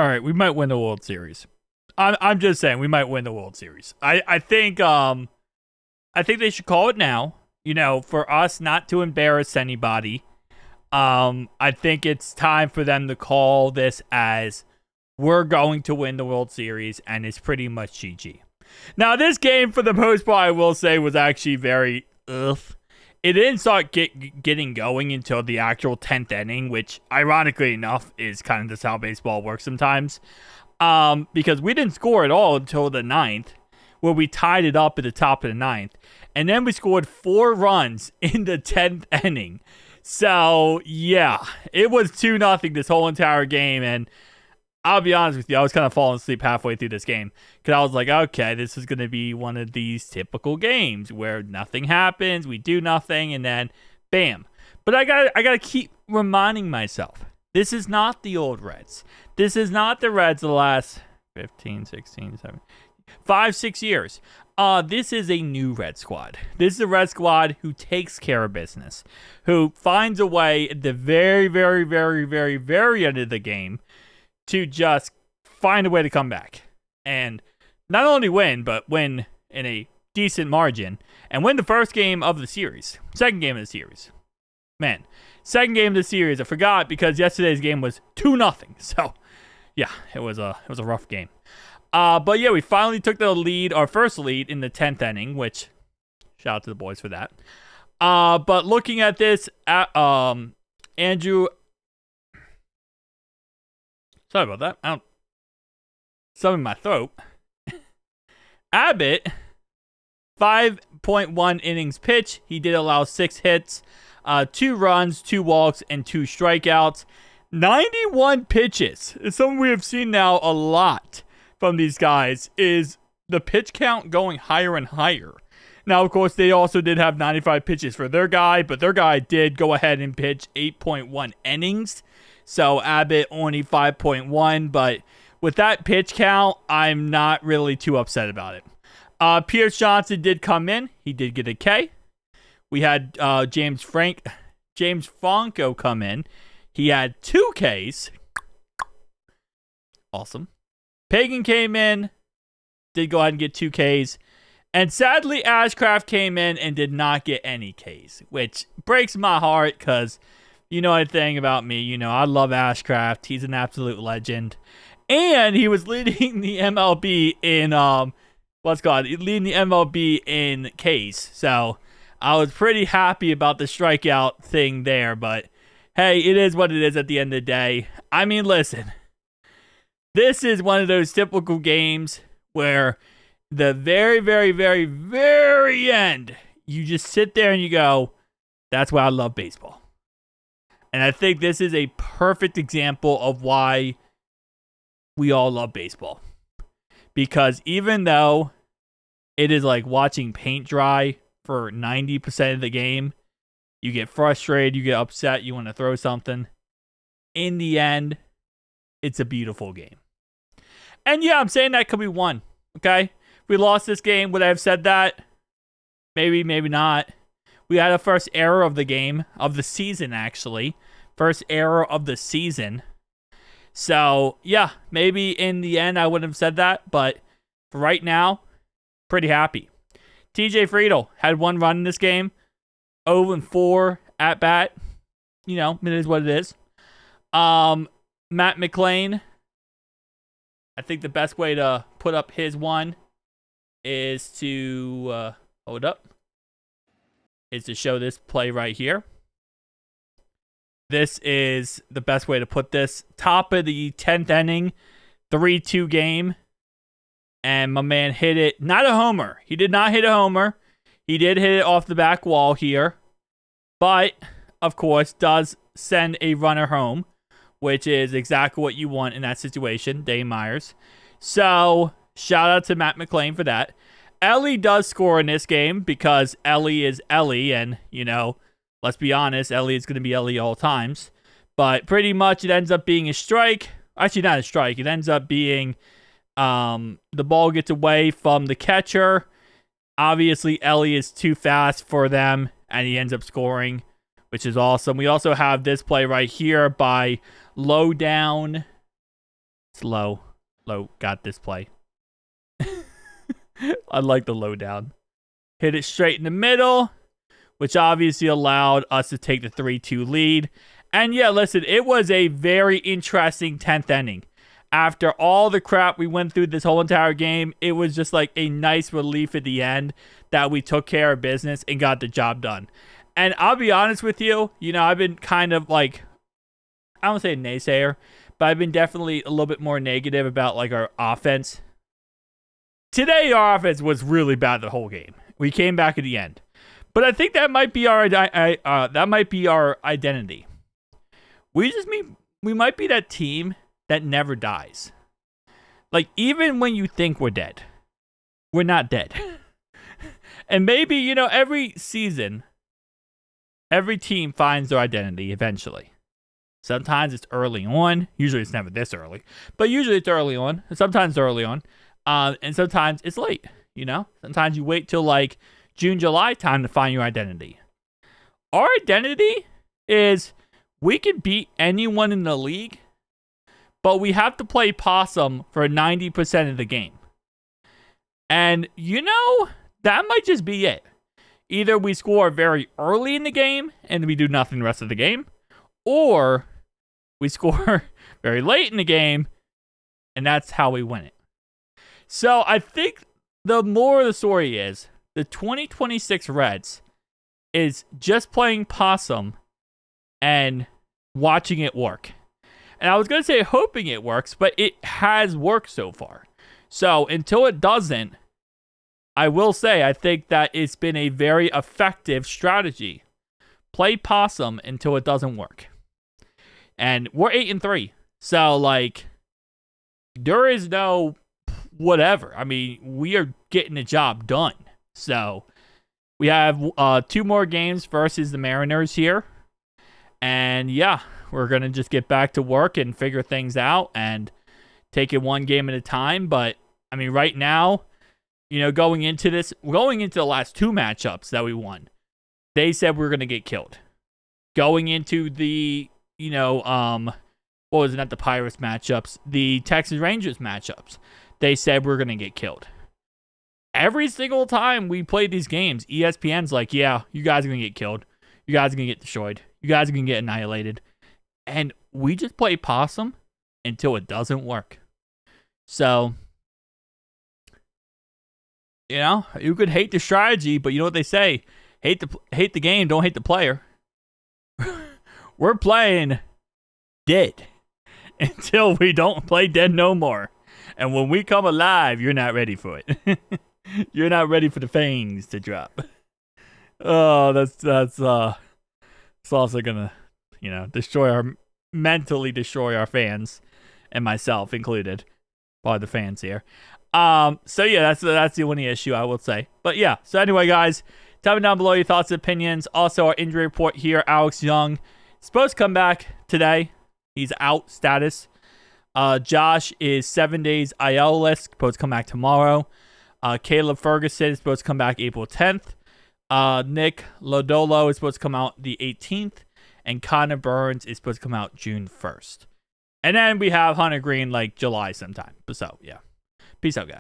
All right, we might win the World Series. I'm just saying we might win the World Series. I think they should call it now. For us not to embarrass anybody. I think it's time for them to call this as we're going to win the World Series, and it's pretty much GG. Now, this game, for the most part, I will say, was actually very ugh. It didn't start getting going until the actual 10th inning, which, ironically enough, is kind of just how baseball works sometimes. Because we didn't score at all until the 9th, where we tied it up at the top of the 9th. And then we scored 4 runs in the 10th inning. So, yeah, it was 2-0 this whole entire game. And I'll be honest with you, I was kind of falling asleep halfway through this game. Because I was like, okay, this is going to be one of these typical games where nothing happens, we do nothing, and then bam. But I gotta keep reminding myself, this is not the old Reds. This is not the Reds of the last 15, 16, 17, 5, 6 years. This is a new Red squad. This is a Red squad who takes care of business, who finds a way at the very, very, very, very, very end of the game to just find a way to come back and not only win, but win in a decent margin and win the first game of the series, second game of the series. Man, second game of the series, I forgot because yesterday's game was 2-0. So, yeah, it was a rough game. But yeah, we finally took the lead, our first lead in the 10th inning, which shout out to the boys for that. But looking at this, Andrew, sorry about that. Something in my throat. Abbott, 5.1 innings pitched. He did allow 6 hits, 2 runs, 2 walks, and 2 strikeouts. 91 pitches. It's something we have seen now a lot from these guys, is the pitch count going higher and higher. Now, of course, they also did have 95 pitches for their guy, but their guy did go ahead and pitch 8.1 innings. So Abbott only 5.1, but with that pitch count, I'm not really too upset about it. Pierce Johnson did come in. He did get a K. We had James Franco come in. He had 2 Ks. Awesome. Pagan came in, did go ahead and get 2 Ks. And sadly, Ashcraft came in and did not get any Ks, which breaks my heart because you know a thing about me. I love Ashcraft. He's an absolute legend. And he was leading the MLB in, leading the MLB in Ks. So I was pretty happy about the strikeout thing there. But hey, it is what it is at the end of the day. I mean, listen. This is one of those typical games where the very, very, very, very end, you just sit there and you go, that's why I love baseball. And I think this is a perfect example of why we all love baseball. Because even though it is like watching paint dry for 90% of the game, you get frustrated, you get upset, you want to throw something. In the end, it's a beautiful game. And yeah, I'm saying that could be won. Okay? If we lost this game, would I have said that? Maybe, maybe not. We had a first error of the game, of the season, actually. First error of the season. So, yeah, maybe in the end I wouldn't have said that. But for right now, pretty happy. TJ Friedl had 1 run in this game. 0-4 at bat. It is what it is. Matt McClain, I think the best way to put up his one is to is to show this play right here. This is the best way to put this. Top of the 10th inning, 3-2 game. And my man hit it. Not a homer. He did not hit a homer. He did hit it off the back wall here. But, of course, does send a runner home, which is exactly what you want in that situation, Dave Myers. So, shout out to Matt McClain for that. Ellie does score in this game because Ellie is Ellie, and, let's be honest, Ellie is going to be Ellie all times. But pretty much it ends up being a strike. Actually, not a strike. It ends up being the ball gets away from the catcher. Obviously, Ellie is too fast for them, and he ends up scoring, which is awesome. We also have this play right here by Low Down It's low. Low got this play. I like the low down. Hit it straight in the middle, which obviously allowed us to take the 3-2 lead. And yeah, listen, it was a very interesting 10th inning. After all the crap we went through this whole entire game, it was just like a nice relief at the end that we took care of business and got the job done. And I'll be honest with you, I've been kind of like, I don't say a naysayer, but I've been definitely a little bit more negative about like our offense. Today, our offense was really bad the whole game. We came back at the end. But I think that might be our identity. We might be that team that never dies. Like, even when you think we're dead, we're not dead. And maybe, every season, every team finds their identity eventually. Sometimes it's early on. Usually it's never this early. But usually it's early on. Sometimes it's early on. And sometimes it's late, Sometimes you wait till like June, July time to find your identity. Our identity is we can beat anyone in the league, but we have to play possum for 90% of the game. And, that might just be it. Either we score very early in the game and we do nothing the rest of the game, or we score very late in the game and that's how we win it. So I think the more of the story is the 2026 Reds is just playing possum and watching it work. And I was going to say hoping it works, but it has worked so far. So until it doesn't, I will say I think that it's been a very effective strategy. Play possum until it doesn't work. And we're 8-3. So like there is no whatever. I mean, we are getting the job done. So we have 2 more games versus the Mariners here. And yeah, we're going to just get back to work and figure things out and take it one game at a time. But I mean, right now, going into the last 2 matchups that we won, they said we were going to get killed. Going into the, what was it, not the Pirates matchups, the Texas Rangers matchups, they said we're going to get killed. Every single time we play these games, ESPN's like, yeah, you guys are going to get killed. You guys are going to get destroyed. You guys are going to get annihilated. And we just play possum until it doesn't work. So, you could hate the strategy, but you know what they say? Hate the game, don't hate the player. We're playing dead until we don't play dead no more. And when we come alive, you're not ready for it. You're not ready for the fangs to drop. Oh, that's also gonna, mentally destroy our fans, and myself included, by the fans here. So yeah, that's the only issue I will say. But yeah, so anyway, guys, tell me down below your thoughts and opinions. Also, our injury report here: Alex Young supposed to come back today. He's out status. Josh is 7 days IL list, supposed to come back tomorrow. Caleb Ferguson is supposed to come back April 10th. Nick Lodolo is supposed to come out the 18th. And Connor Burns is supposed to come out June 1st. And then we have Hunter Green like July sometime. So, yeah. Peace out, guys.